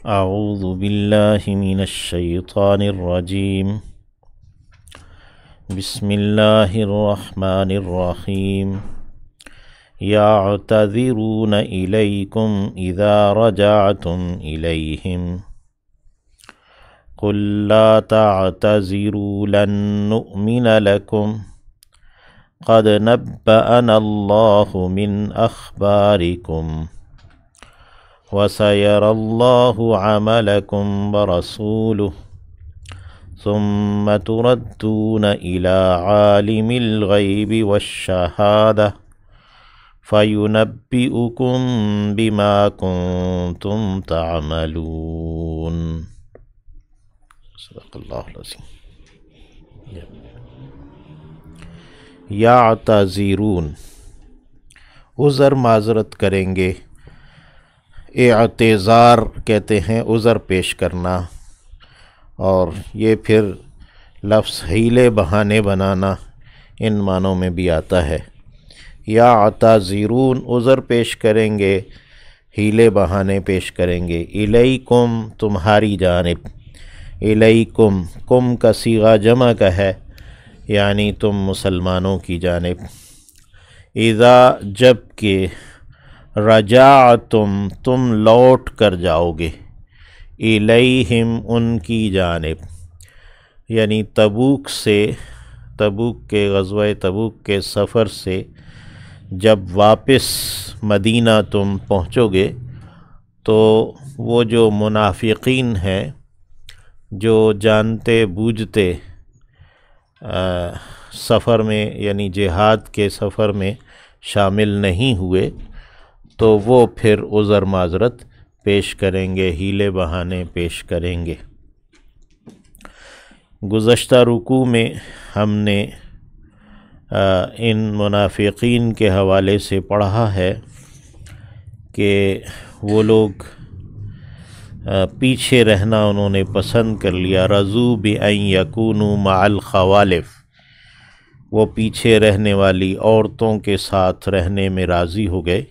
اعوذ باللہ من الشیطان الرجیم بسم اللہ الرحمن الرحیم یعتذرون الیکم اذا رجعتم الیہم قل لا تعتذروا لن نؤمن لکم قد نبأنا اللہ من اخبارکم وَسَيَرَى اللَّهُ عَمَلَكُمْ وَرَسُولُهُ ثُمَّ تُرَدُّونَ إِلَى عَالِمِ الْغَيْبِ وَالشَّهَادَةِ فَيُنَبِّئُكُم بِمَا كُنتُمْ تَعْمَلُونَ صدق اللہ العظیم۔ یعتذرون، عذر معذرت کریں گے۔ اعتذار کہتے ہیں عذر پیش کرنا، اور یہ پھر لفظ حیلے بہانے بنانا ان معنوں میں بھی آتا ہے۔ یعتذرون، عذر پیش کریں گے، حیلے بہانے پیش کریں گے۔ الیکم، تمہاری جانب۔ الیکم، کم کا صیغہ جمع کا ہے، یعنی تم مسلمانوں کی جانب۔ اذا، جب کہ، رجعتم، تم لوٹ کر جاؤ گے، الیہم، ان کی جانب، یعنی تبوک سے، تبوک کے غزوہ تبوک کے سفر سے جب واپس مدینہ تم پہنچو گے تو وہ جو منافقین ہیں جو جانتے بوجھتے سفر میں یعنی جہاد کے سفر میں شامل نہیں ہوئے، تو وہ پھر عذر معذرت پیش کریں گے، حیلے بہانے پیش کریں گے۔ گزشتہ رکوع میں ہم نے ان منافقین کے حوالے سے پڑھا ہے کہ وہ لوگ پیچھے رہنا انہوں نے پسند کر لیا۔ رضوا بأن یکونوا مع الخوالف، وہ پیچھے رہنے والی عورتوں کے ساتھ رہنے میں راضی ہو گئے۔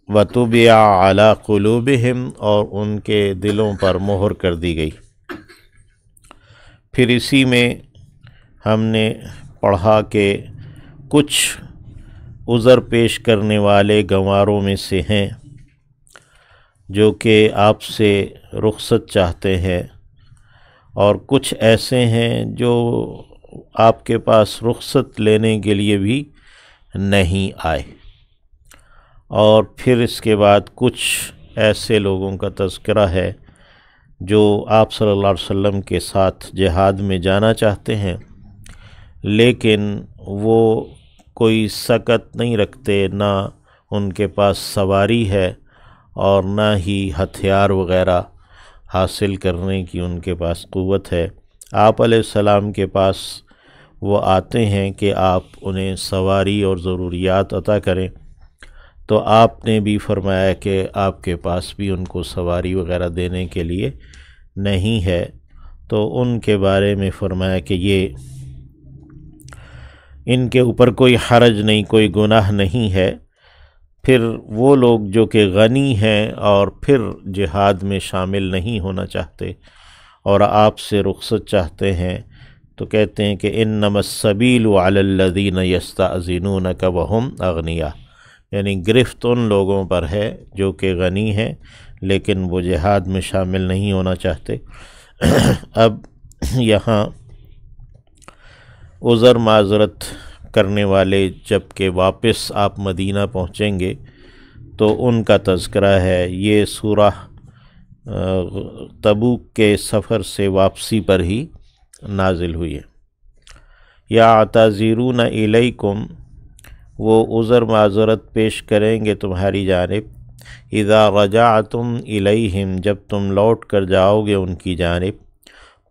وَطُبِعَ عَلَى قُلُوبِهِمْ، اور ان کے دلوں پر مہر کر دی گئی۔ پھر اسی میں ہم نے پڑھا کہ کچھ عذر پیش کرنے والے گنواروں میں سے ہیں جو کہ آپ سے رخصت چاہتے ہیں، اور کچھ ایسے ہیں جو آپ کے پاس رخصت لینے کے لیے بھی نہیں آئے۔ اور پھر اس کے بعد کچھ ایسے لوگوں کا تذکرہ ہے جو آپ صلی اللہ علیہ وسلم کے ساتھ جہاد میں جانا چاہتے ہیں، لیکن وہ کوئی سکت نہیں رکھتے، نہ ان کے پاس سواری ہے اور نہ ہی ہتھیار وغیرہ حاصل کرنے کی ان کے پاس قوت ہے۔ آپ علیہ السلام کے پاس وہ آتے ہیں کہ آپ انہیں سواری اور ضروریات عطا کریں، تو آپ نے بھی فرمایا کہ آپ کے پاس بھی ان کو سواری وغیرہ دینے کے لیے نہیں ہے، تو ان کے بارے میں فرمایا کہ یہ ان کے اوپر کوئی حرج نہیں، کوئی گناہ نہیں ہے۔ پھر وہ لوگ جو کہ غنی ہیں اور پھر جہاد میں شامل نہیں ہونا چاہتے اور آپ سے رخصت چاہتے ہیں، تو کہتے ہیں کہ انما السبیل علی الذین یستأذنونک وہم اغنیاء، یعنی گرفت ان لوگوں پر ہے جو کہ غنی ہیں لیکن وہ جہاد میں شامل نہیں ہونا چاہتے۔ اب یہاں عذر معذرت کرنے والے جب کہ واپس آپ مدینہ پہنچیں گے تو ان کا تذکرہ ہے۔ یہ سورہ تبوک کے سفر سے واپسی پر ہی نازل ہوئی ہے۔ یعتذرون الیکم، وہ عذر معذرت پیش کریں گے تمہاری جانب۔ اذا رجعتم الیہم، جب تم لوٹ کر جاؤ گے ان کی جانب۔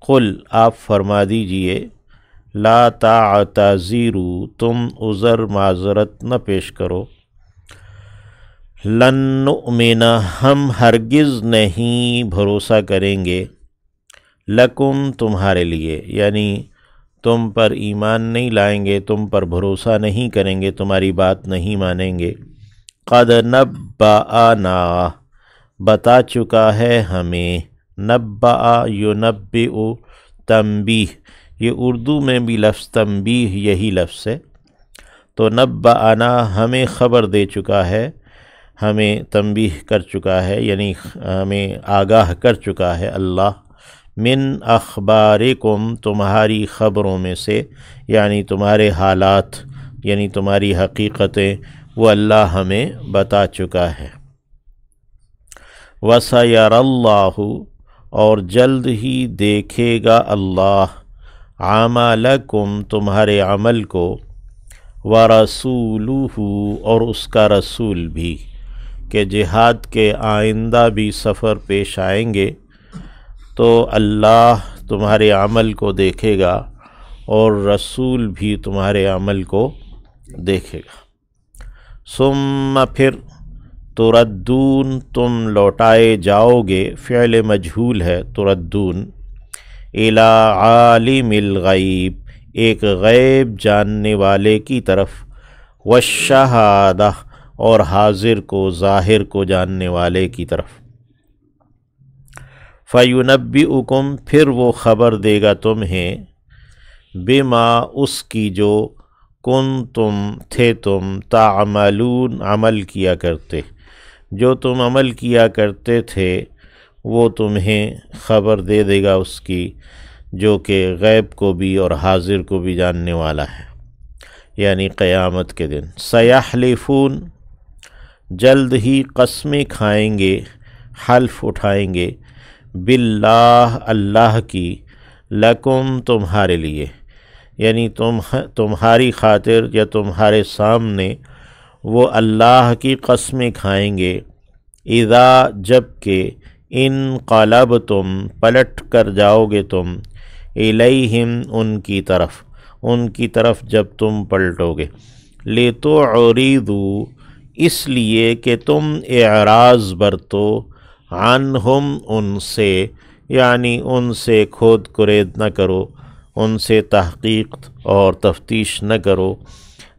قل، آپ فرما دیجئے، لا تعتذروا، تم عذر معذرت نہ پیش کرو۔ لن نؤمن، ہم ہرگز نہیں بھروسہ کریں گے، لکم، تمہارے لیے، یعنی تم پر ایمان نہیں لائیں گے، تم پر بھروسہ نہیں کریں گے، تمہاری بات نہیں مانیں گے۔ قد نبأنا، بتا چکا ہے ہمیں، نبّأ ينبئ تنبیہ، یہ اردو میں بھی لفظ تنبیہ یہی لفظ ہے، تو نبّأنا ہمیں خبر دے چکا ہے، ہمیں تنبیہ کر چکا ہے، یعنی ہمیں آگاہ کر چکا ہے اللہ، من اخبارکم تمہاری خبروں میں سے، یعنی تمہارے حالات، یعنی تمہاری حقیقتیں وہ اللہ ہمیں بتا چکا ہے۔ وَسَيَرَى اللَّهُ اور جلد ہی دیکھے گا اللہ، عَمَلَكُمْ تمہارے عمل کو، وَرَسُولُهُ اور اس کا رسول بھی، کہ جہاد کے آئندہ بھی سفر پیش آئیں گے تو اللہ تمہارے عمل کو دیکھے گا اور رسول بھی تمہارے عمل کو دیکھے گا۔ ثم پھر تردون تم لوٹائے جاؤ گے، فعل مجہول ہے تردون، الی عالم الغیب ایک غیب جاننے والے کی طرف، والشہادہ اور حاضر کو ظاہر کو جاننے والے کی طرف، فَيُنَبِّئُكُمْ پھر وہ خبر دے گا تمہیں، بما اس کی جو کنتم تھے تم، تعملون عمل کیا کرتے، جو تم عمل کیا کرتے تھے وہ تمہیں خبر دے دے گا اس کی، جو کہ غیب کو بھی اور حاضر کو بھی جاننے والا ہے، یعنی قیامت کے دن۔ سیحلفون جلد ہی قسمیں کھائیں گے، حلف اٹھائیں گے، باللہ اللہ کی، لکم تمہارے لیے، یعنی تمہاری خاطر یا تمہارے سامنے وہ اللہ کی قسمیں کھائیں گے، اذا جب کہ انقلبتم پلٹ کر جاؤ گے تم، الیہم ان کی طرف جب تم پلٹو گے، لتعرضوا اس لیے کہ تم اعراض برتو، عنہم ان سے، یعنی ان سے کھود کرید نہ کرو، ان سے تحقیق اور تفتیش نہ کرو،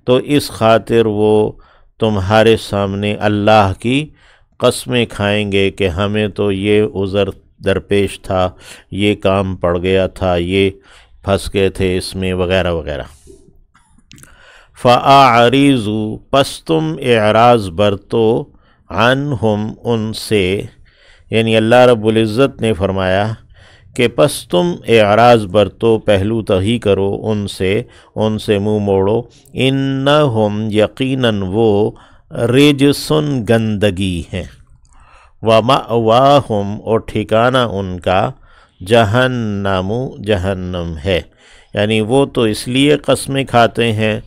تو اس خاطر وہ تمہارے سامنے اللہ کی قسمیں کھائیں گے کہ ہمیں تو یہ عذر درپیش تھا، یہ کام پڑ گیا تھا، یہ پھنس گئے تھے اس میں، وغیرہ وغیرہ۔ فَأَعْرِضُوا پس تم اعراض برتو، عنہم ان سے، یعنی اللہ رب العزت نے فرمایا کہ پس تم اعراض برتو، پہلو تہی کرو ان سے منہ موڑو، انہم یقیناً وہ، رجسن گندگی ہیں، ومأواہم اور ٹھکانہ ان کا، جہنم ہے، یعنی وہ تو اس لیے قسمیں کھاتے ہیں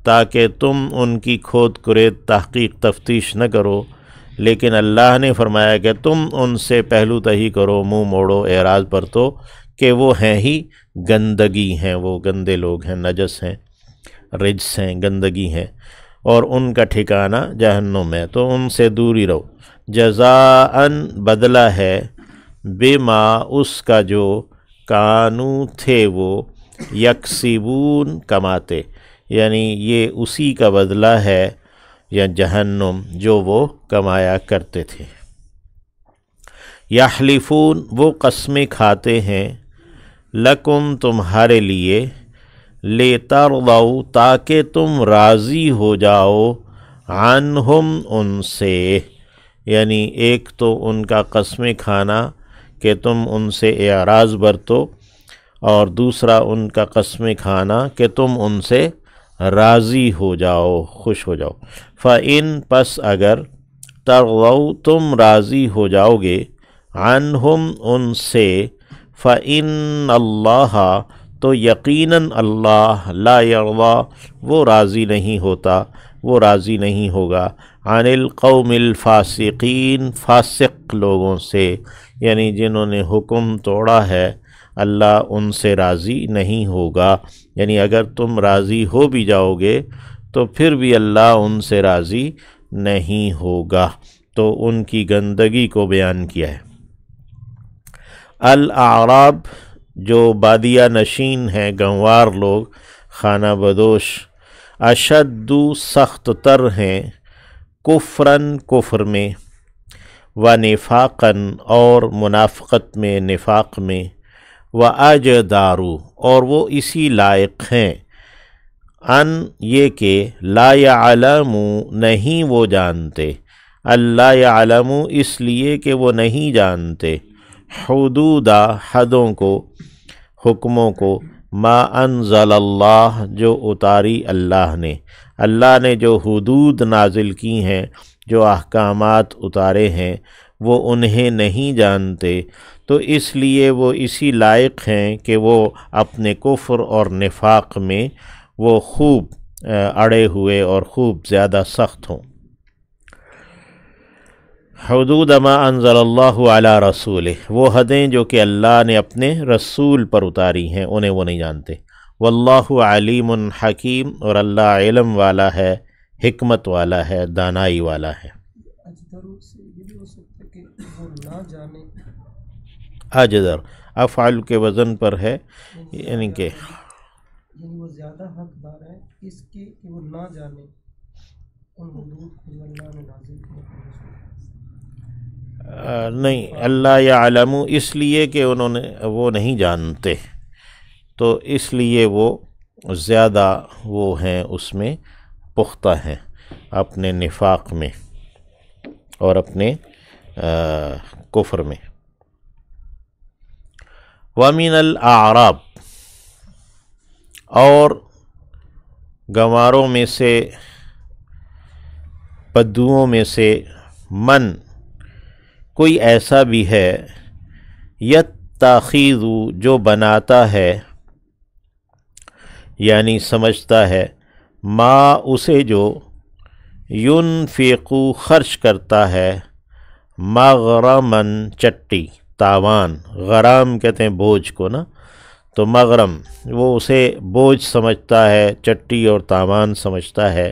تاکہ تم ان کی کھود کرید تحقیق تفتیش نہ کرو، لیکن اللہ نے فرمایا کہ تم ان سے پہلو تہی کرو، منہ موڑو، اعراض برتو، کہ وہ ہیں ہی گندگی ہیں، وہ گندے لوگ ہیں، نجس ہیں، رجس ہیں، گندگی ہیں، اور ان کا ٹھکانہ جہنم ہے، تو ان سے دور ہی رہو۔ جزاءً بدلہ ہے، بما اس کا جو، کانو تھے وہ، یکسبون کماتے، یعنی یہ اسی کا بدلہ ہے، یا جہنم جو وہ کمایا کرتے تھے۔ یحلفون وہ قسمیں کھاتے ہیں، لکم تمہارے لیے، لترضوا تاکہ تم راضی ہو جاؤ، عنہم ان سے، یعنی ایک تو ان کا قسمیں کھانا کہ تم ان سے اعراض برتو، اور دوسرا ان کا قسمیں کھانا کہ تم ان سے راضی ہو جاؤ، خوش ہو جاؤ۔ فَإِن پس اگر، ترضوا تم راضی ہو جاؤ گے، عنہم ان سے، فَإِنَّ اللَّهَ تو یقیناً اللہ، لا یرضا وہ راضی نہیں ہوتا، وہ راضی نہیں ہوگا، عن القوم الفاسقین فاسق لوگوں سے، یعنی جنہوں نے حکم توڑا ہے، اللہ ان سے راضی نہیں ہوگا، یعنی اگر تم راضی ہو بھی جاؤ گے تو پھر بھی اللہ ان سے راضی نہیں ہوگا، تو ان کی گندگی کو بیان کیا ہے۔ الاعراب جو بادیہ نشین ہیں، گنوار لوگ، خانہ بدوش، اشد سخت تر ہیں، کفراً کفر میں، و نفاقن اور منافقت میں نفاق میں و اجدارو اور وہ اسی لائق ہیں ان یہ کہ لا یعلم نہیں وہ جانتے اللہ یعلم اس لیے کہ وہ نہیں جانتے حدود حدوں کو حکموں کو ما انزل اللہ جو اتاری اللہ نے جو حدود نازل کی ہیں جو احکامات اتارے ہیں وہ انہیں نہیں جانتے تو اس لیے وہ اسی لائق ہیں کہ وہ اپنے کفر اور نفاق میں وہ خوب اڑے ہوئے اور خوب زیادہ سخت ہوں۔ حدود ما انزل اللہ علی رسولہ وہ حدیں جو کہ اللہ نے اپنے رسول پر اتاری ہیں انہیں وہ نہیں جانتے۔ واللہ علیم حکیم اور اللہ علم والا ہے، حکمت والا ہے، دانائی والا ہے۔ اجدر افعل کے وزن پر ہے، یعنی کہ وہ زیادہ حقدار ہے اس کے کہ وہ نہ جانے ان حدود کو اللہ نے نازل کیا۔ نہیں، اللہ یعلم اس لیے کہ وہ نہیں جانتے، تو اس لیے وہ زیادہ وہ ہیں، اس میں پختہ ہیں اپنے نفاق میں اور اپنے کفر میں۔ وَمِنَ الْأَعْرَابِ اور گنواروں میں سے، بدوؤں میں سے، من کوئی ایسا بھی ہے یتخذ جو بناتا ہے، یعنی سمجھتا ہے، ما اسے جو ينفق خرچ کرتا ہے، مغرمن چٹی، تاوان، غرام کہتے ہیں بوجھ کو نا، تو مغرم وہ اسے بوجھ سمجھتا ہے، چٹی اور تاوان سمجھتا ہے۔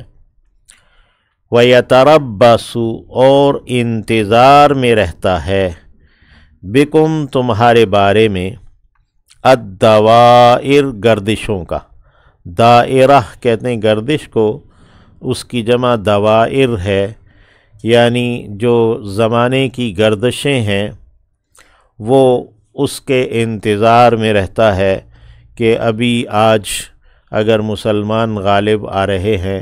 وَيَتَرَبَّصُ اور انتظار میں رہتا ہے، بکم تمہارے بارے میں، الدوائر گردشوں کا، دائرہ کہتے ہیں گردش کو، اس کی جمع دوائر ہے، یعنی جو زمانے کی گردشیں ہیں وہ اس کے انتظار میں رہتا ہے کہ ابھی آج اگر مسلمان غالب آ رہے ہیں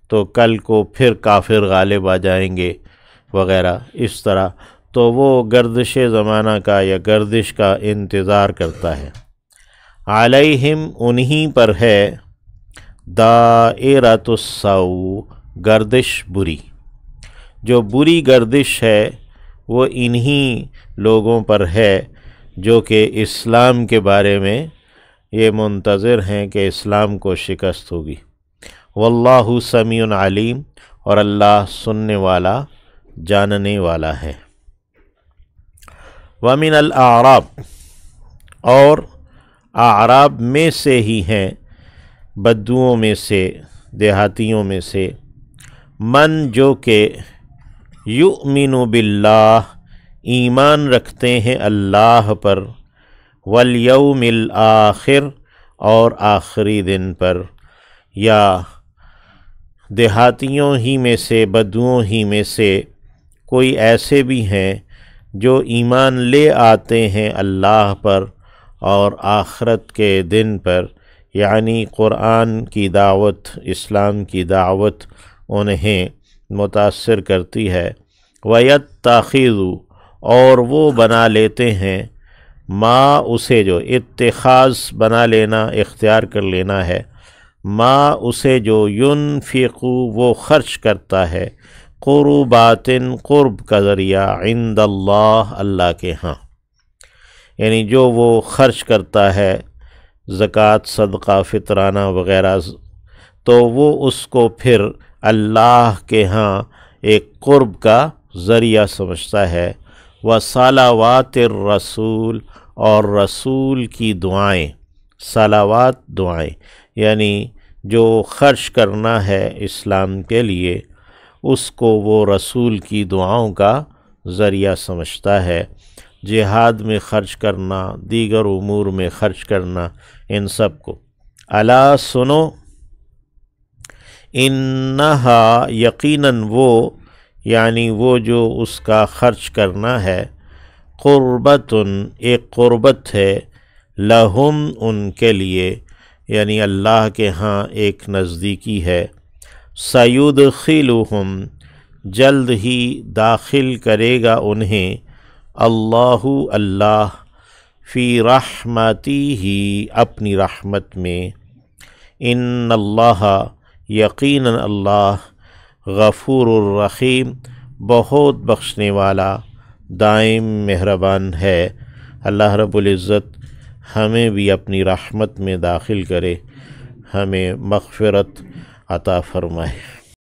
تو کل کو پھر کافر غالب آ جائیں گے وغیرہ، اس طرح تو وہ گردش زمانہ کا یا گردش کا انتظار کرتا ہے۔ علیہم انہی پر ہے، دائرۃ السوء گردش بری، جو بری گردش ہے وہ انہی لوگوں پر ہے جو کہ اسلام کے بارے میں یہ منتظر ہیں کہ اسلام کو شکست ہوگی۔ واللہ سمیع علیم اور اللہ سننے والا، جاننے والا ہے۔ ومن الاعراب اور اعراب میں سے ہی ہیں، بدوؤں میں سے، دیہاتیوں میں سے، من جو کہ یؤمن باللہ ایمان رکھتے ہیں اللہ پر، والیوم الآخر اور آخری دن پر، یا دیہاتیوں ہی میں سے، بدوؤں ہی میں سے کوئی ایسے بھی ہیں جو ایمان لے آتے ہیں اللہ پر اور آخرت کے دن پر، یعنی قرآن کی دعوت، اسلام کی دعوت انہیں متاثر کرتی ہے۔ وَيَتَّخِذُ اور وہ بنا لیتے ہیں، ما اسے جو اتخاذ بنا لینا، اختیار کر لینا ہے، ما اسے جو ينفق وہ خرچ کرتا ہے، قربات قرب کا ذریعہ، عند اللہ اللہ کے ہاں، یعنی جو وہ خرچ کرتا ہے زکوٰۃ، صدقہ، فطرانہ وغیرہ، تو وہ اس کو پھر اللہ کے ہاں ایک قرب کا ذریعہ سمجھتا ہے۔ وصلوات الرسول اور رسول کی دعائیں، صلوات دعائیں، یعنی جو خرچ کرنا ہے اسلام کے لیے اس کو وہ رسول کی دعاؤں کا ذریعہ سمجھتا ہے۔ جہاد میں خرچ کرنا، دیگر امور میں خرچ کرنا، ان سب کو۔ الا سنو، انہا یقیناً وہ، یعنی وہ جو اس کا خرچ کرنا ہے، قربتن ایک قربت ہے، لہم ان کے لیے، یعنی اللہ کے ہاں ایک نزدیکی ہے، سیدخلہم جلد ہی داخل کرے گا انہیں، اللہ فی رحمتی ہی اپنی رحمت میں، ان اللہ یقیناً اللہ غفور الرحیم بہت بخشنے والا دائم مہربان ہے۔ اللہ رب العزت ہمیں بھی اپنی رحمت میں داخل کرے، ہمیں مغفرت عطا فرمائے۔